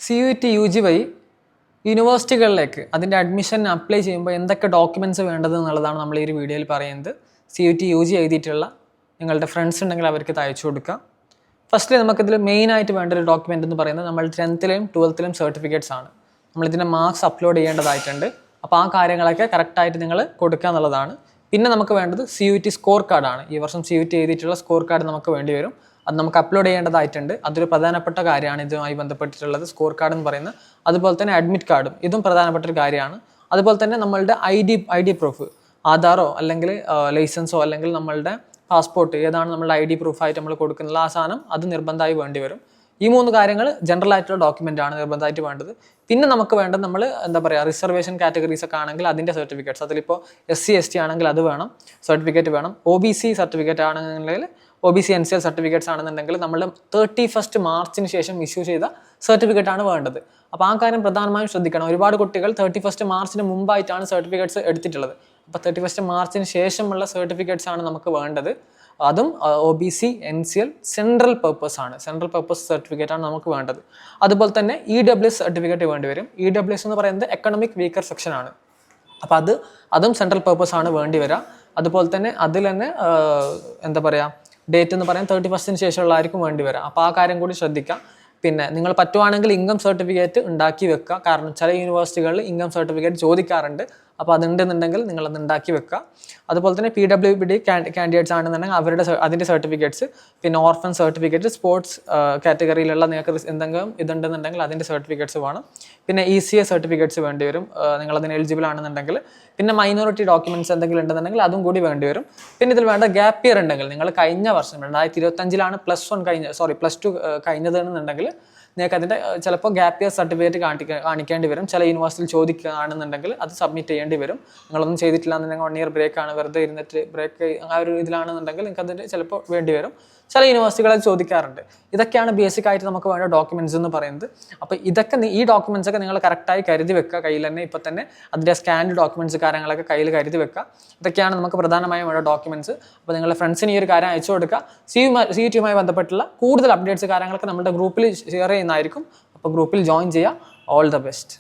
CUET UG വഴി യൂണിവേഴ്സിറ്റികളിലേക്ക് അതിൻ്റെ admission apply ചെയ്യുമ്പോൾ എന്തൊക്കെ ഡോക്യുമെൻറ്റ്സ് വേണ്ടത് എന്നുള്ളതാണ് നമ്മൾ ഈ ഒരു വീഡിയോയിൽ പറയുന്നത്. CUET UG എഴുതിയിട്ടുള്ള നിങ്ങളുടെ ഫ്രണ്ട്സ് ഉണ്ടെങ്കിൽ അവർക്ക് അയച്ചു കൊടുക്കുക. ഫസ്റ്റ്ലി നമുക്കിതിൽ മെയിനായിട്ട് വേണ്ട ഒരു ഡോക്യുമെൻ്റ് എന്ന് പറയുന്നത് നമ്മൾ 10th-ലെയും 12th-ലെയും സർട്ടിഫിക്കറ്റ്സ് ആണ്. നമ്മളിതിൻ്റെ മാർക്സ് അപ്ലോഡ് ചെയ്യേണ്ടതായിട്ടുണ്ട്. അപ്പോൾ ആ കാര്യങ്ങളൊക്കെ കറക്റ്റായിട്ട് നിങ്ങൾ കൊടുക്കുക എന്നുള്ളതാണ്. പിന്നെ നമുക്ക് വേണ്ടത് CUET സ്കോർ കാർഡാണ്. ഈ വർഷം CUET എഴുതിയിട്ടുള്ള സ്കോർ കാർഡ് നമുക്ക് വേണ്ടി വരും. അത് നമുക്ക് അപ്ലോഡ് ചെയ്യേണ്ടതായിട്ടുണ്ട്. അതൊരു പ്രധാനപ്പെട്ട കാര്യമാണ് ഇതുമായി ബന്ധപ്പെട്ടിട്ടുള്ളത്, സ്കോർ കാർഡ് എന്ന് പറയുന്നത്. അതുപോലെ തന്നെ അഡ്മിറ്റ് കാർഡും ഇതും പ്രധാനപ്പെട്ട ഒരു കാര്യമാണ്. അതുപോലെ തന്നെ നമ്മളുടെ ഐ ഡി പ്രൂഫ്, ആധാറോ അല്ലെങ്കിൽ ലൈസൻസോ അല്ലെങ്കിൽ നമ്മളുടെ പാസ്പോർട്ട് ഏതാണ് നമ്മളുടെ ID പ്രൂഫായിട്ട് നമ്മൾ കൊടുക്കുന്നത് ആ സാധനം അത് നിർബന്ധമായി വേണ്ടി വരും. ഈ 3 കാര്യങ്ങൾ ജനറൽ ആയിട്ടുള്ള ഡോക്യുമെൻ്റ് ആണ് നിർബന്ധമായിട്ട് വേണ്ടത്. പിന്നെ നമുക്ക് വേണ്ടത് നമ്മൾ റിസർവേഷൻ കാറ്റഗറീസ് ഒക്കെ ആണെങ്കിൽ അതിൻ്റെ സർട്ടിഫിക്കറ്റ്സ്, അതിലിപ്പോൾ SC ST ആണെങ്കിൽ അത് വേണം, സർട്ടിഫിക്കറ്റ് വേണം. OBC സർട്ടിഫിക്കറ്റ് ആണെങ്കിൽ OBC NCL സർട്ടിഫിക്കറ്റ്സ് ആണെന്നുണ്ടെങ്കിൽ നമ്മൾ 31 മാർച്ചിന് ശേഷം ഇഷ്യൂ ചെയ്ത സർട്ടിഫിക്കറ്റ് ആണ് വേണ്ടത്. അപ്പോൾ ആ കാര്യം പ്രധാനമായും ശ്രദ്ധിക്കണം. ഒരുപാട് കുട്ടികൾ 31 മാർച്ചിന് മുമ്പായിട്ടാണ് സർട്ടിഫിക്കറ്റ്സ് എടുത്തിട്ടുള്ളത്. അപ്പോൾ 31 മാർച്ചിന് ശേഷമുള്ള സർട്ടിഫിക്കറ്റ്സ് ആണ് നമുക്ക് വേണ്ടത്. അതും OBC NCL സെൻട്രൽ പർപ്പസ് ആണ്, സെൻട്രൽ പർപ്പസ് സർട്ടിഫിക്കറ്റ് ആണ് നമുക്ക് വേണ്ടത്. അതുപോലെ തന്നെ EWS സർട്ടിഫിക്കറ്റ് വേണ്ടി വരും. EWS എന്ന് പറയുന്നത് എക്കണോമിക് വീക്കർ സെക്ഷൻ ആണ്. അപ്പോൾ അതും സെൻട്രൽ പർപ്പസ് ആണ് വേണ്ടി വരിക. അതുപോലെ തന്നെ അതിൽ തന്നെ ഡേറ്റ് എന്ന് പറയാൻ 31 ശേഷമുള്ളവർക്കും വേണ്ടി വരാം. അപ്പോൾ ആ കാര്യം കൂടി ശ്രദ്ധിക്കാം. പിന്നെ നിങ്ങൾ പറ്റുവാണെങ്കിൽ ഇൻകം സർട്ടിഫിക്കറ്റ് ഉണ്ടാക്കി വെക്കുക. കാരണം ചില യൂണിവേഴ്സിറ്റികളിൽ ഇൻകം സർട്ടിഫിക്കറ്റ് ചോദിക്കാറുണ്ട്. അപ്പോൾ അതുണ്ടെന്നുണ്ടെങ്കിൽ നിങ്ങളത് ഉണ്ടാക്കി വെക്കുക. അതുപോലെ തന്നെ PWBD കാൻഡിഡേറ്റ്സ് ആണെന്നുണ്ടെങ്കിൽ അതിൻ്റെ സർട്ടിഫിക്കറ്റ്സ്, പിന്നെ ഓർഫൻ സർട്ടിഫിക്കറ്റ്, സ്പോർട്സ് കാറ്റഗറിയിലുള്ള നിങ്ങൾക്ക് എന്തെങ്കിലും ഇതുണ്ടെന്നുണ്ടെങ്കിൽ അതിൻ്റെ സർട്ടിഫിക്കറ്റ്സ് വേണം. പിന്നെ ECA സർട്ടിഫിക്കറ്റ്സ് വേണ്ടി വരും നിങ്ങളതിന് എലിജിബിൾ ആണെന്നുണ്ടെങ്കിൽ. പിന്നെ മൈനോറിറ്റി ഡോക്യുമെൻറ്റ്സ് എന്തെങ്കിലും ഉണ്ടെന്നുണ്ടെങ്കിൽ അതും കൂടി വേണ്ടി വരും. പിന്നെ ഇതിൽ വേണ്ട ഗ്യാപ്പ് ഇയർ ഉണ്ടെങ്കിൽ നിങ്ങൾ കഴിഞ്ഞ വർഷം 2025 +2 കഴിഞ്ഞതെന്നുണ്ടെങ്കിൽ നിങ്ങൾക്ക് അതിൻ്റെ ചിലപ്പോൾ ഗ്യാപ്പ് ഇയർ സർട്ടിഫിക്കറ്റ് കാണിക്കേണ്ടി വരും. ചില യൂണിവേഴ്സിറ്റിയിൽ ചോദിക്കുകയാണെന്നുണ്ടെങ്കിൽ അത് സബ്മിറ്റ് ചെയ്യേണ്ടി വരും. നിങ്ങളൊന്നും ചെയ്തിട്ടില്ല എന്നുണ്ടെങ്കിൽ 1 ഇയർ ബ്രേക്കാണ്, വെറുതെ ഇരുന്നിട്ട് ബ്രേക്ക് ആ ഒരു ഇതിലാണെന്നുണ്ടെങ്കിൽ നിങ്ങൾക്ക് അതിൻ്റെ ചിലപ്പോൾ വേണ്ടി വരും. ചില യൂണിവേഴ്സിറ്റികൾ അത് ചോദിക്കാറുണ്ട്. ഇതൊക്കെയാണ് ബേസിക് ആയിട്ട് നമുക്ക് വേണ്ട ഡോക്യുമെൻറ്റ്സ് എന്ന് പറയുന്നത്. അപ്പോൾ ഈ ഡോക്യുമെൻറ്റ്സ് ഒക്കെ നിങ്ങൾ കറക്റ്റായി കരുതി വെക്കുക കയ്യിൽ തന്നെ. ഇപ്പോൾ തന്നെ അതിൻ്റെ സ്കാൻഡ് ഡോക്യുമെൻറ്റ്സ് കാര്യങ്ങളൊക്കെ കയ്യിൽ കരുതി വെക്കുക. ഇതൊക്കെയാണ് നമുക്ക് പ്രധാനമായും വേണ്ട ഡോക്യുമെൻറ്റ്സ്. അപ്പോൾ നിങ്ങളുടെ ഫ്രണ്ട്സിന് ഈ ഒരു കാര്യം അയച്ചു കൊടുക്കുക. CUET-യുമായി ബന്ധപ്പെട്ടുള്ള കൂടുതൽ അപ്ഡേറ്റ്സ് കാര്യങ്ങളൊക്കെ നമ്മുടെ ഗ്രൂപ്പിൽ ഷെയർ ചെയ്യുന്നതായിരിക്കും. അപ്പോൾ ഗ്രൂപ്പിൽ ജോയിൻ ചെയ്യുക. All the best.